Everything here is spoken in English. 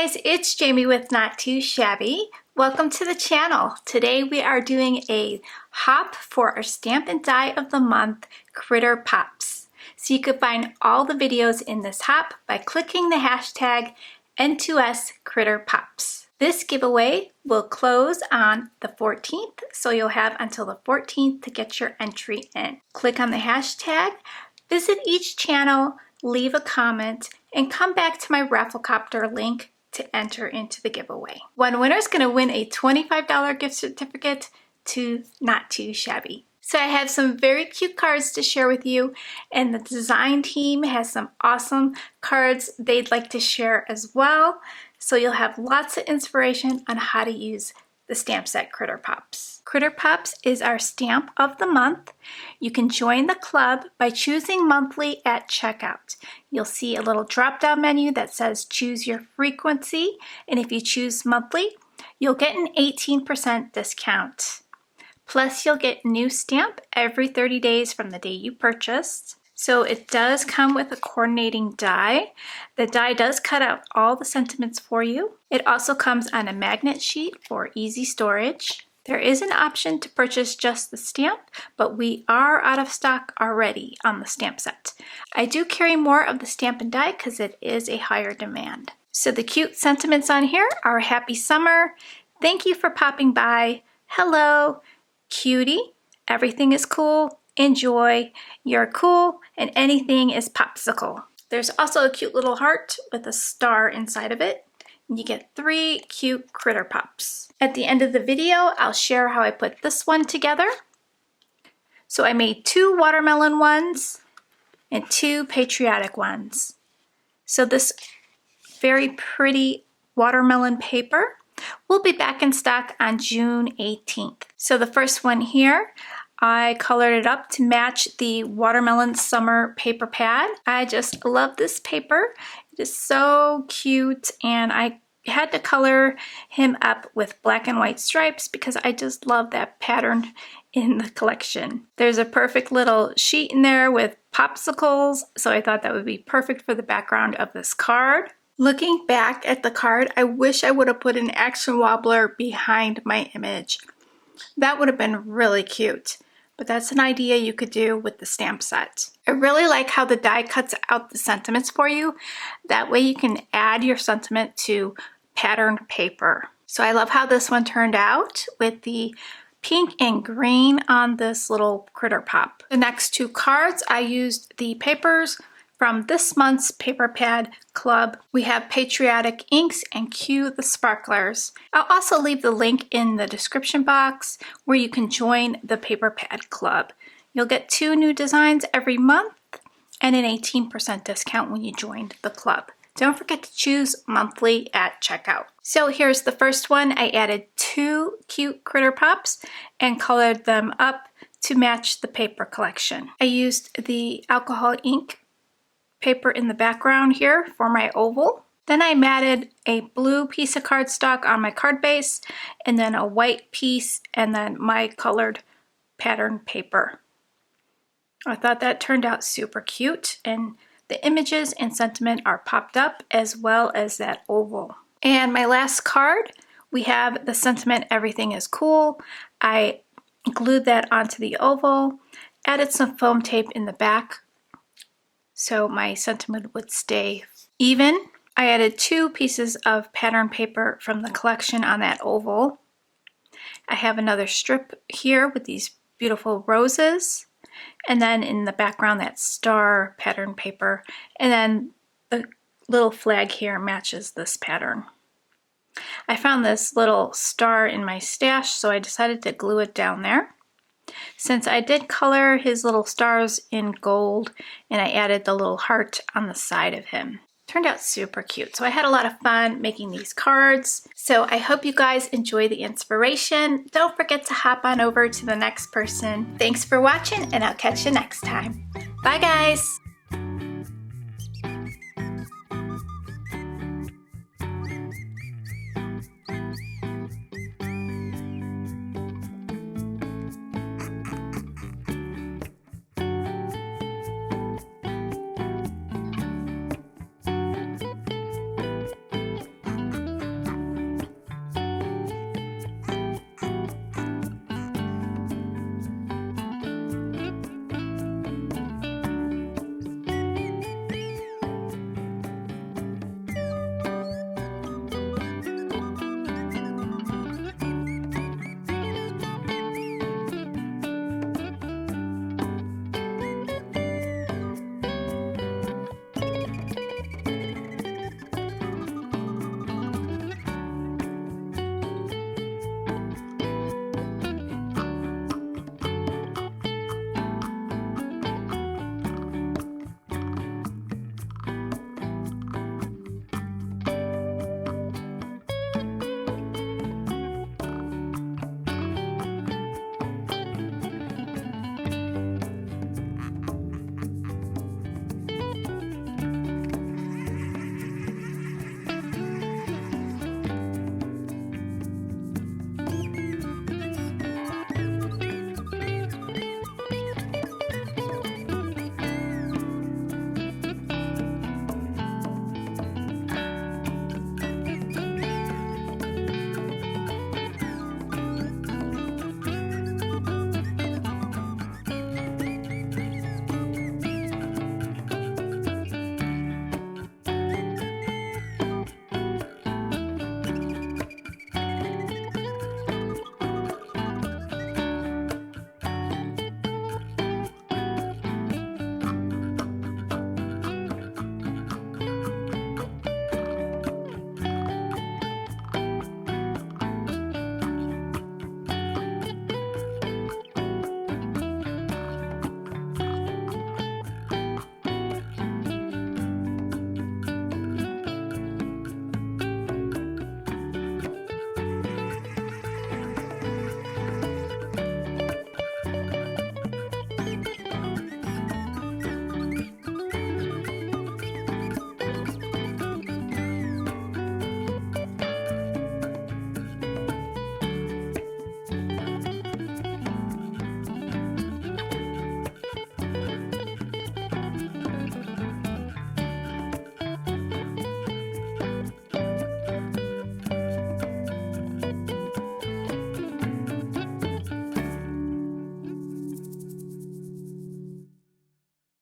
guys, it's Jamie with Not Too Shabby. Welcome to the channel. Today we are doing a hop for our Stamp and Die of the Month Critter Pops. So you can find all the videos in this hop by clicking the hashtag N2S Critter Pops. This giveaway will close on the 14th, so you'll have until the 14th to get your entry in. Click on the hashtag, visit each channel, leave a comment, and come back to my Rafflecopter link to enter into the giveaway. One winner is going to win a $25 gift certificate to Not Too Shabby. So I have some very cute cards to share with you, and the design team has some awesome cards they'd like to share as well. So you'll have lots of inspiration on how to use the stamp set Critter Pops. Critter Pops is our stamp of the month. You can join the club by choosing monthly at checkout. You'll see a little drop-down menu that says choose your frequency, and if you choose monthly, you'll get an 18% discount. Plus, you'll get new stamp every 30 days from the day you purchased. So it does come with a coordinating die. The die does cut out all the sentiments for you. It also comes on a magnet sheet for easy storage. There is an option to purchase just the stamp, but we are out of stock already on the stamp set. I do carry more of the stamp and die because it is a higher demand. So the cute sentiments on here are happy summer, thank you for popping by, hello, cutie, everything is cool, enjoy, you're cool, and anything is popsicle. There's also a cute little heart with a star inside of it. You get 3 cute Critter Pops. At the end of the video, I'll share how I put this one together. So I made 2 watermelon ones and 2 patriotic ones. So this very pretty watermelon paper will be back in stock on June 18th. So the first one here, I colored it up to match the watermelon summer paper pad. I just love this paper. It is so cute, and I had to color him up with black and white stripes because I just love that pattern in the collection. There's a perfect little sheet in there with popsicles, so I thought that would be perfect for the background of this card. Looking back at the card, I wish I would have put an action wobbler behind my image. That would have been really cute. But that's an idea you could do with the stamp set. I really like how the die cuts out the sentiments for you. That way you can add your sentiment to patterned paper. So I love how this one turned out with the pink and green on this little Critter Pop. The next 2 cards, I used the papers from this month's Paper Pad Club. We have Patriotic Inks and Cue the Sparklers. I'll also leave the link in the description box where you can join the Paper Pad Club. You'll get 2 new designs every month and an 18% discount when you join the club. Don't forget to choose monthly at checkout. So here's the first one. I added 2 cute Critter Pops and colored them up to match the paper collection. I used the alcohol ink paper in the background here for my oval. Then I matted a blue piece of cardstock on my card base, and then a white piece, and then my colored pattern paper. I thought that turned out super cute, and the images and sentiment are popped up as well as that oval. And my last card, we have the sentiment everything is cool. I glued that onto the oval, added some foam tape in the back so my sentiment would stay even. I added 2 pieces of pattern paper from the collection on that oval. I have another strip here with these beautiful roses, and then in the background that star pattern paper, and then the little flag here matches this pattern. I found this little star in my stash, so I decided to glue it down there. Since I did color his little stars in gold, and I added the little heart on the side of him. Turned out super cute. So I had a lot of fun making these cards. So I hope you guys enjoy the inspiration. Don't forget to hop on over to the next person. Thanks for watching, and I'll catch you next time. Bye guys!